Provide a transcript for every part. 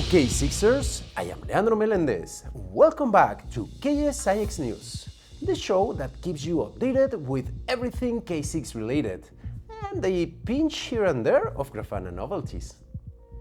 K6ers, I am Leandro Melendez. Welcome back to KSIX News, the show that keeps you updated with everything K6 related, and a pinch here and there of Grafana novelties.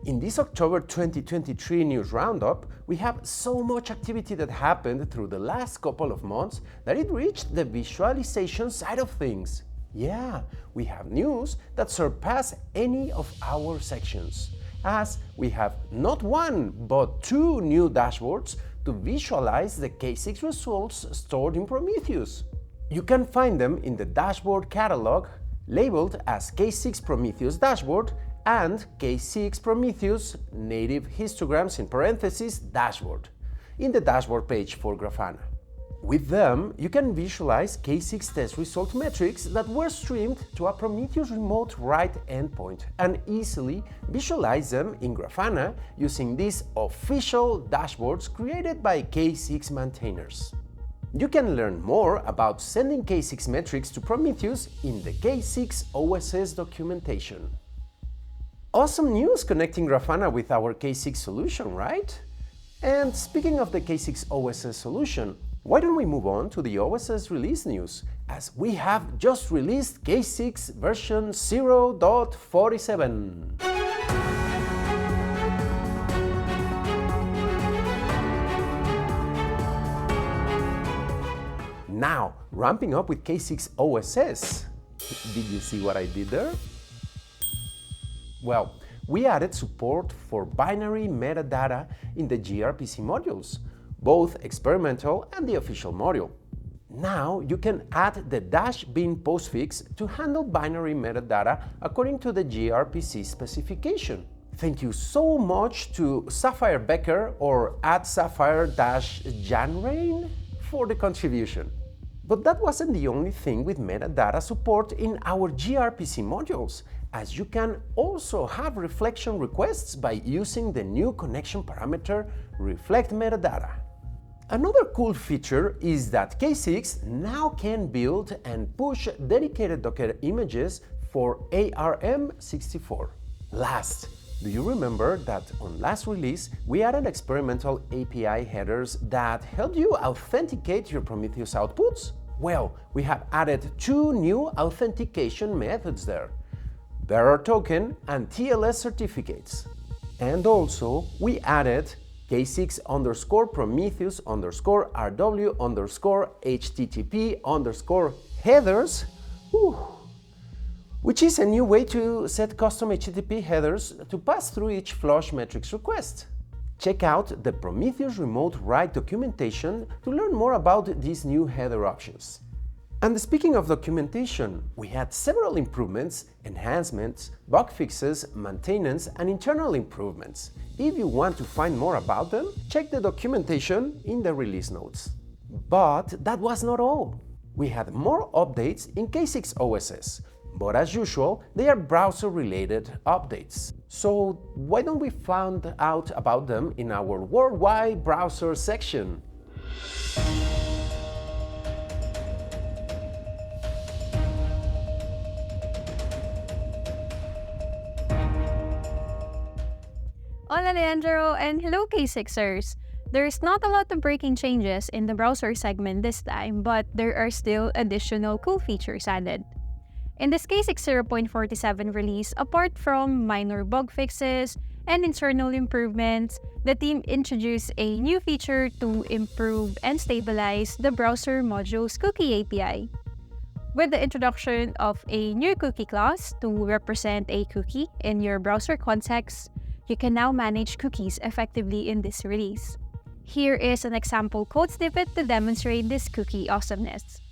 In this October 2023 News Roundup, we have so much activity that happened through the last couple of months that it reached the visualization side of things. Yeah, we have news that surpass any of our sections, as we have not one but two new dashboards to visualize the K6 results stored in Prometheus. You can find them in the dashboard catalog labeled as K6 Prometheus Dashboard and K6 Prometheus Native Histograms in parentheses Dashboard in the dashboard page for Grafana. With them, you can visualize K6 test result metrics that were streamed to a Prometheus remote write endpoint and easily visualize them in Grafana using these official dashboards created by K6 maintainers. You can learn more about sending K6 metrics to Prometheus in the K6 OSS documentation. Awesome news connecting Grafana with our K6 solution, right? And speaking of the K6 OSS solution, why don't we move on to the OSS release news, as we have just released K6 version 0.47. Now, ramping up with K6 OSS. Did you see what I did there? Well, we added support for binary metadata in the gRPC modules, both experimental and the official module. Now you can add the -bin postfix to handle binary metadata according to the gRPC specification. Thank you so much to Sapphire Becker or @Sapphire-Janrain for the contribution. But that wasn't the only thing with metadata support in our gRPC modules, as you can also have reflection requests by using the new connection parameter reflect metadata. Another cool feature is that K6 now can build and push dedicated Docker images for ARM64. Last, do you remember that on last release we added experimental API headers that help you authenticate your Prometheus outputs? Well, we have added two new authentication methods there: bearer token and TLS certificates. And also, we added K6_RW_HTTP_headers, which is a new way to set custom HTTP headers to pass through each flush metrics request. Check out the Prometheus remote write documentation to learn more about these new header options. And speaking of documentation, we had several improvements, enhancements, bug fixes, maintenance, and internal improvements. If you want to find more about them, check the documentation in the release notes. But that was not all. We had more updates in K6 OSS, but as usual, they are browser-related updates. So why don't we find out about them in our worldwide browser section? Hola Leandro, and hello K6ers! There's not a lot of breaking changes in the browser segment this time, but there are still additional cool features added. In this K6 0.47 release, apart from minor bug fixes and internal improvements, the team introduced a new feature to improve and stabilize the browser module's cookie API. With the introduction of a new cookie class to represent a cookie in your browser context, you can now manage cookies effectively in this release. Here is an example code snippet to demonstrate this cookie awesomeness.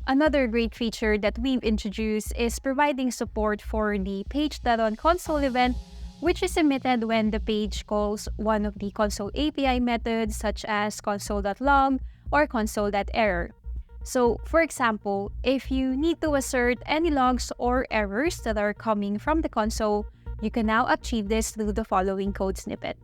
Another great feature that we've introduced is providing support for the page.onConsole event, which is emitted when the page calls one of the console API methods such as console.log or console.error. So, for example, if you need to assert any logs or errors that are coming from the console, you can now achieve this through the following code snippet.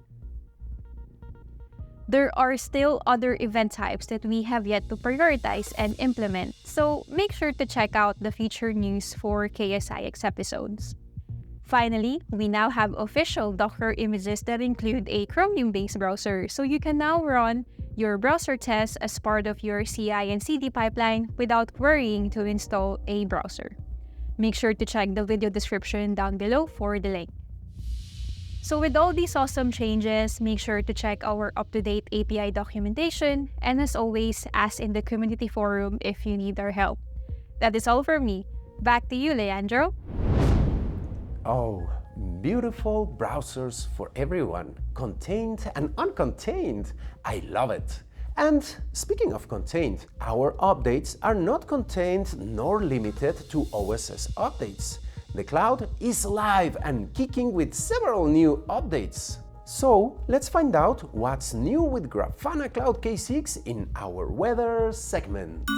There are still other event types that we have yet to prioritize and implement, so make sure to check out the feature news for KSIX episodes. Finally, we now have official Docker images that include a Chromium-based browser, so you can now run your browser tests as part of your CI and CD pipeline without worrying to install a browser. Make sure to check the video description down below for the link. So with all these awesome changes, make sure to check our up-to-date API documentation, and as always, ask in the community forum if you need our help. That is all for me. Back to you, Leandro. Oh, beautiful browsers for everyone, contained and uncontained. I love it. And speaking of contained, our updates are not contained nor limited to OSS updates. The cloud is live and kicking with several new updates. So let's find out what's new with Grafana Cloud K6 in our weather segment.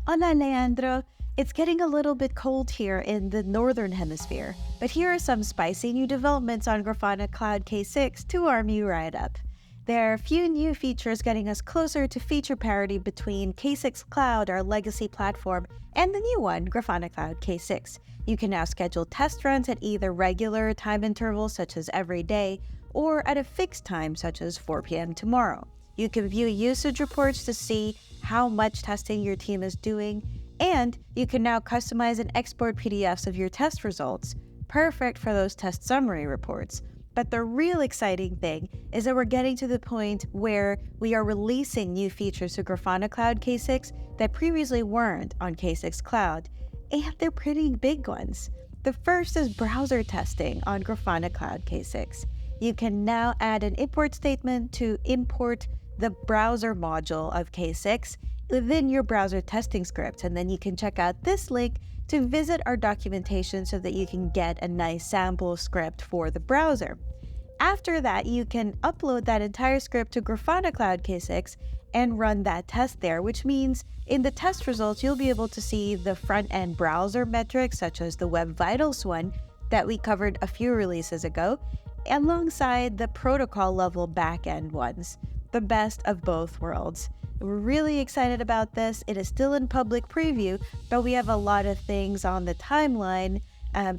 Hola, Leandro. It's getting a little bit cold here in the northern hemisphere, but here are some spicy new developments on Grafana Cloud K6 to warm you right up. There are a few new features getting us closer to feature parity between K6 Cloud, our legacy platform, and the new one, Grafana Cloud K6. You can now schedule test runs at either regular time intervals, such as every day, or at a fixed time, such as 4 p.m. tomorrow. You can view usage reports to see how much testing your team is doing, and you can now customize and export PDFs of your test results, perfect for those test summary reports. But the real exciting thing is that we're getting to the point where we are releasing new features to Grafana Cloud K6 that previously weren't on K6 Cloud, and they're pretty big ones. The first is browser testing on Grafana Cloud K6. You can now add an import statement to import the browser module of K6 within your browser testing script, and then you can check out this link to visit our documentation so that you can get a nice sample script for the browser. After that, you can upload that entire script to Grafana Cloud K6 and run that test there, which means in the test results, you'll be able to see the front-end browser metrics, such as the Web Vitals one that we covered a few releases ago, alongside the protocol level back-end ones, the best of both worlds. We're really excited about this. It is still in public preview, but we have a lot of things on the timeline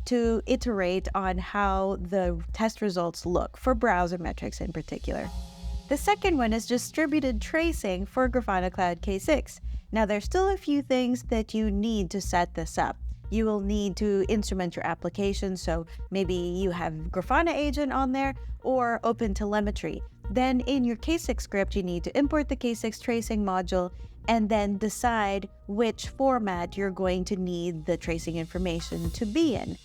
to iterate on how the test results look for browser metrics in particular. The second one is distributed tracing for Grafana Cloud K6. Now, there's still a few things that you need to set this up. You will need to instrument your application, so maybe you have Grafana agent on there or OpenTelemetry. Then in your K6 script, you need to import the K6 tracing module and then decide which format you're going to need the tracing information to be in.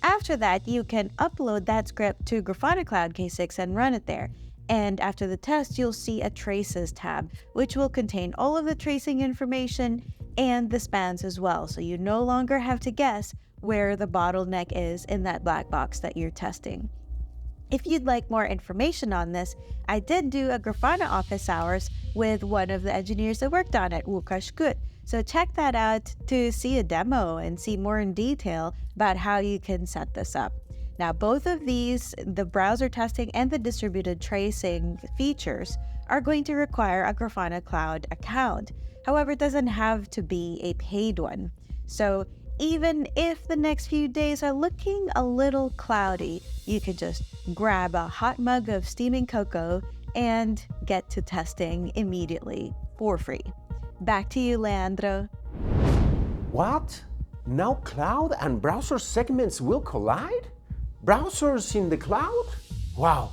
After that, you can upload that script to Grafana Cloud K6 and run it there. And after the test, you'll see a Traces tab, which will contain all of the tracing information and the spans as well. So you no longer have to guess where the bottleneck is in that black box that you're testing. If you'd like more information on this, I did do a Grafana office hours with one of the engineers that worked on it, Łukasz. So check that out to see a demo and see more in detail about how you can set this up. Now, both of these, the browser testing and the distributed tracing features, are going to require a Grafana Cloud account. However, it doesn't have to be a paid one. So even if the next few days are looking a little cloudy, you could just grab a hot mug of steaming cocoa and get to testing immediately for free. Back to you, Leandro. What? Now cloud and browser segments will collide? Browsers in the cloud? Wow,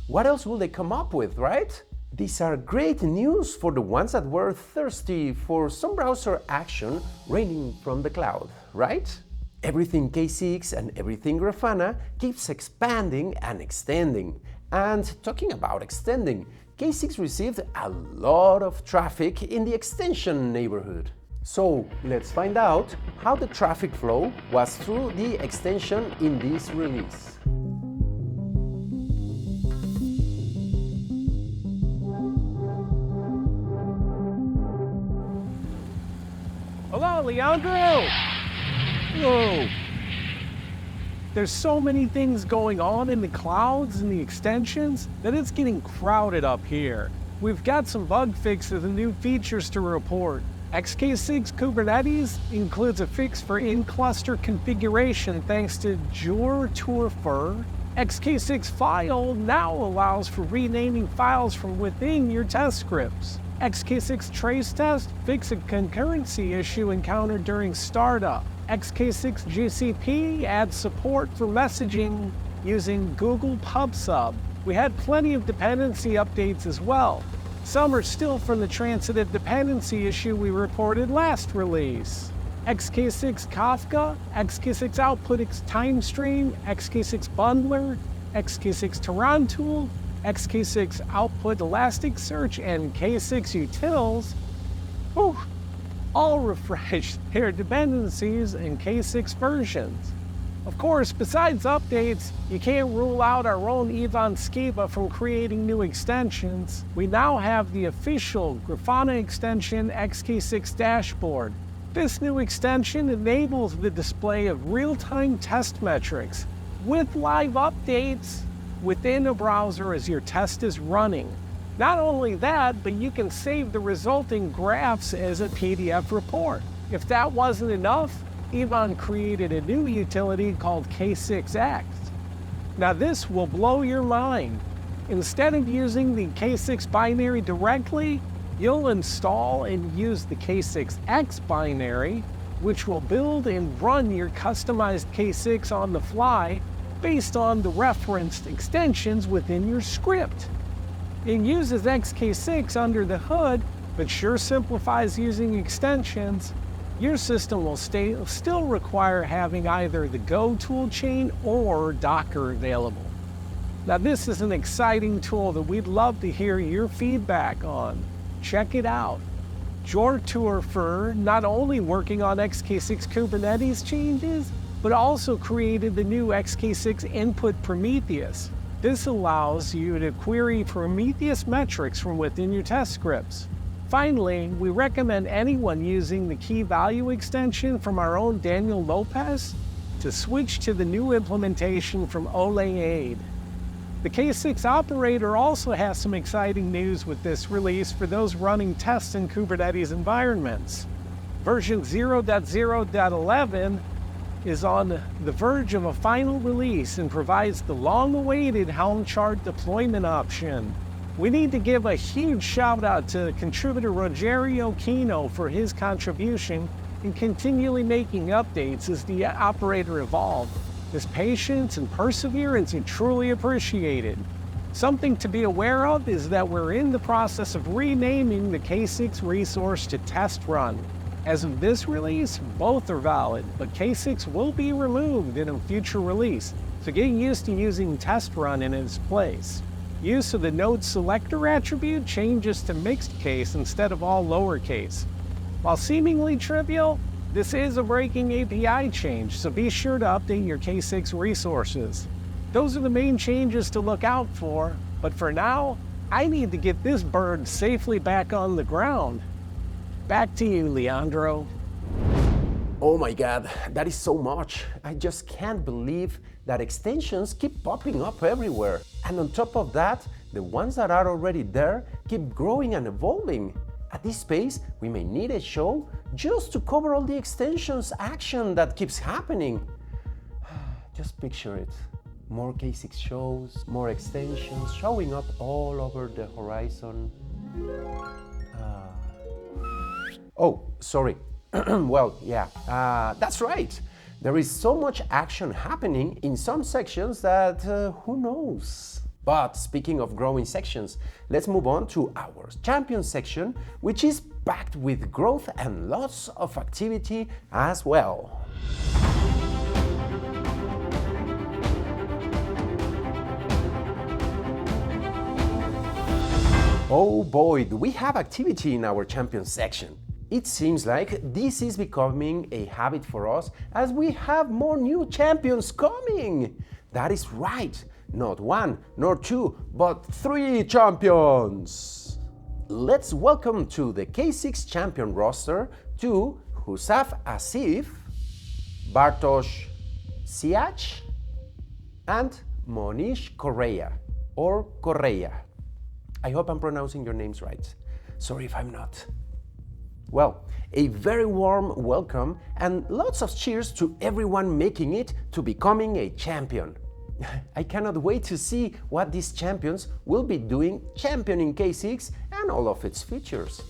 what else will they come up with, right? These are great news for the ones that were thirsty for some browser action raining from the cloud, right? Everything K6 and everything Grafana keeps expanding and extending. And talking about extending, K6 received a lot of traffic in the extension neighborhood. So let's find out how the traffic flow was through the extension in this release. Hello, Leandro! Whoa! There's so many things going on in the clouds and the extensions that it's getting crowded up here. We've got some bug fixes and new features to report. XK6 Kubernetes includes a fix for in-cluster configuration thanks to Jorturfer. XK6 File now allows for renaming files from within your test scripts. XK6 Trace Test fixed a concurrency issue encountered during startup. XK6 GCP adds support for messaging using Google PubSub. We had plenty of dependency updates as well. Some are still from the transitive dependency issue we reported last release. XK6 Kafka, XK6 Output Time Stream, XK6 Bundler, XK6 Tarantul, XK6 Output Elasticsearch, and K6 Utils, all refreshed their dependencies in K6 versions. Of course, besides updates, you can't rule out our own Ivan Skiba from creating new extensions. We now have the official Grafana extension XK6 dashboard. This new extension enables the display of real-time test metrics with live updates within a browser as your test is running. Not only that, but you can save the resulting graphs as a PDF report. If that wasn't enough, Ivan created a new utility called K6X. Now this will blow your mind. Instead of using the K6 binary directly, you'll install and use the K6X binary, which will build and run your customized K6 on the fly based on the referenced extensions within your script. It uses XK6 under the hood, but sure simplifies using extensions. Your system will still require having either the Go toolchain or Docker available. Now this is an exciting tool that we'd love to hear your feedback on. Check it out. Jorturfer not only working on XK6 Kubernetes changes, but also created the new XK6 input Prometheus. This allows you to query Prometheus metrics from within your test scripts. Finally, we recommend anyone using the key value extension from our own Daniel Lopez to switch to the new implementation from Oleaid. The K6 operator also has some exciting news with this release for those running tests in Kubernetes environments. Version 0.0.11 is on the verge of a final release and provides the long-awaited Helm chart deployment option. We need to give a huge shout out to contributor Rogerio Kino for his contribution in continually making updates as the operator evolved. His patience and perseverance are truly appreciated. Something to be aware of is that we're in the process of renaming the K6 resource to Test Run. As of this release, both are valid, but K6 will be removed in a future release, so get used to using Test Run in its place. Use of the node selector attribute changes to mixed case instead of all lowercase. While seemingly trivial, this is a breaking API change, so be sure to update your K6 resources. Those are the main changes to look out for, but for now, I need to get this bird safely back on the ground. Back to you, Leandro. Oh my god, that is so much. I just can't believe that extensions keep popping up everywhere. And on top of that, the ones that are already there keep growing and evolving. At this pace, we may need a show just to cover all the extensions action that keeps happening. Just picture it. More K6 shows, more extensions showing up all over the horizon. Oh, sorry. Well, yeah, that's right. There is so much action happening in some sections that who knows? But speaking of growing sections, let's move on to our champion section, which is packed with growth and lots of activity as well. Oh boy, do we have activity in our champion section. It seems like this is becoming a habit for us as we have more new champions coming. That is right, not one, nor two, but 3 champions. Let's welcome to the K6 champion roster to Husaf Asif, Bartosz Siach, and Monish Correa, or Correa. I hope I'm pronouncing your names right. Sorry if I'm not. Well, a very warm welcome and lots of cheers to everyone making it to becoming a champion. I cannot wait to see what these champions will be doing championing K6 and all of its features.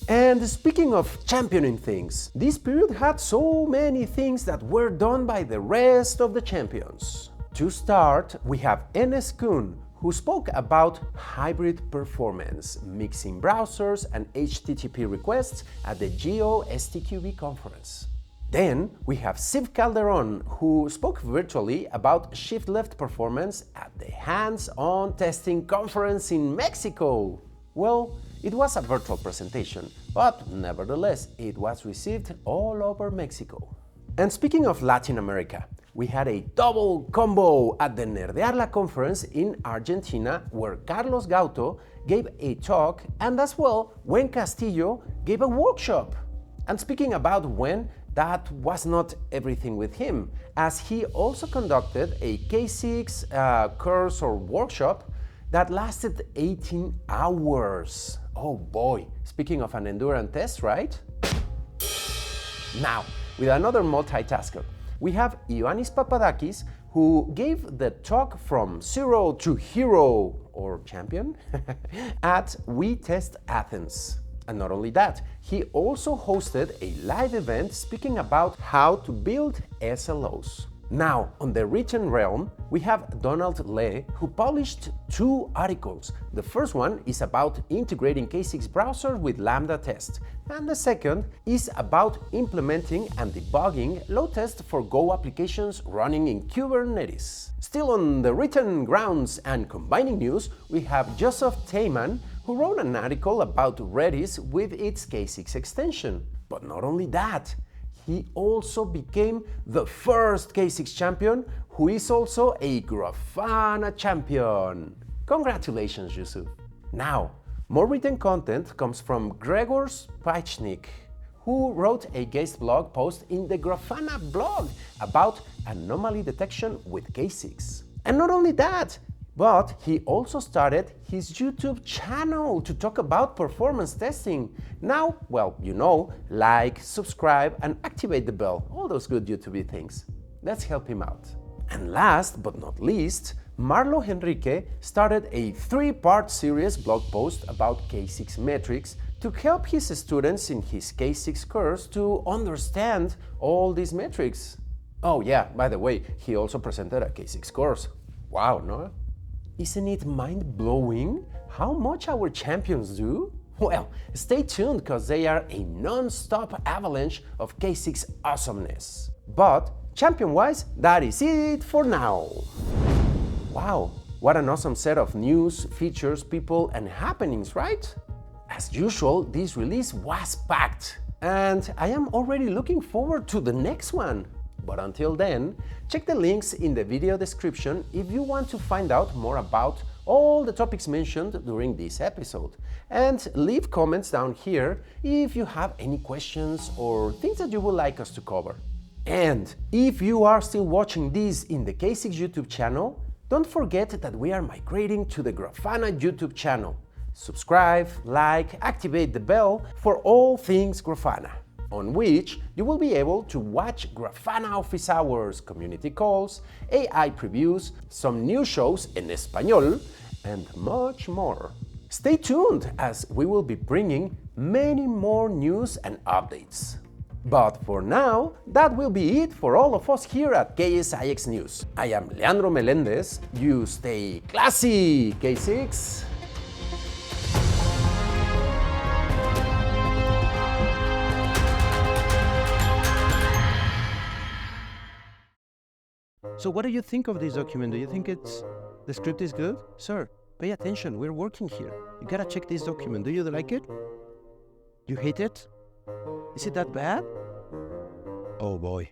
And speaking of championing things, this period had so many things that were done by the rest of the champions. To start, we have Enes Kun, who spoke about hybrid performance, mixing browsers and HTTP requests at the GeoSTQB conference. Then we have Siv Calderon, who spoke virtually about shift-left performance at the hands-on testing conference in Mexico. Well, it was a virtual presentation, but nevertheless, it was received all over Mexico. And speaking of Latin America, we had a double combo at the Nerdearla conference in Argentina, where Carlos Gauto gave a talk and as well Wen Castillo gave a workshop. And speaking about Wen, that was not everything with him, as he also conducted a K6 course or workshop that lasted 18 hours. Oh boy, speaking of an endurance test, right? Now, with another multitasker, we have Ioannis Papadakis, who gave the talk from zero to hero, or champion, at We Test Athens. And not only that, he also hosted a live event speaking about how to build SLOs. Now, on the written realm, we have Donald Le, who published 2 articles. The first one is about integrating K6 browser with Lambda test, and the second is about implementing and debugging load test for Go applications running in Kubernetes. Still on the written grounds and combining news, we have Yusuf Tayman, who wrote an article about Redis with its K6 extension. But not only that, he also became the first K6 champion who is also a Grafana champion. Congratulations, Yusuf. Now, more written content comes from Grzegorz Piechnik, who wrote a guest blog post in the Grafana blog about anomaly detection with K6. And not only that, but he also started his YouTube channel to talk about performance testing. Now, well, you know, like, subscribe, and activate the bell, all those good YouTube things. Let's help him out. And last but not least, Marlo Henrique started a 3-part series blog post about K6 metrics to help his students in his K6 course to understand all these metrics. Oh yeah, by the way, he also presented a K6 course. Wow, no? Isn't it mind-blowing how much our champions do? Well, stay tuned because they are a non-stop avalanche of K6 awesomeness. But champion-wise, that is it for now. Wow, what an awesome set of news, features, people, and happenings, right? As usual, this release was packed, and I am already looking forward to the next one. But until then, check the links in the video description if you want to find out more about all the topics mentioned during this episode. And leave comments down here if you have any questions or things that you would like us to cover. And if you are still watching this in the K6 YouTube channel, don't forget that we are migrating to the Grafana YouTube channel. Subscribe, like, activate the bell for all things Grafana, on which you will be able to watch Grafana office hours, community calls, AI previews, some new shows en español, and much more. Stay tuned as we will be bringing many more news and updates. But for now, that will be it for all of us here at KSIX News. I am Leandro Melendez. You stay classy, K6. So what do you think of this document? Do you think the script is good? Sir, pay attention, we're working here. You gotta check this document. Do you like it? You hate it? Is it that bad? Oh boy.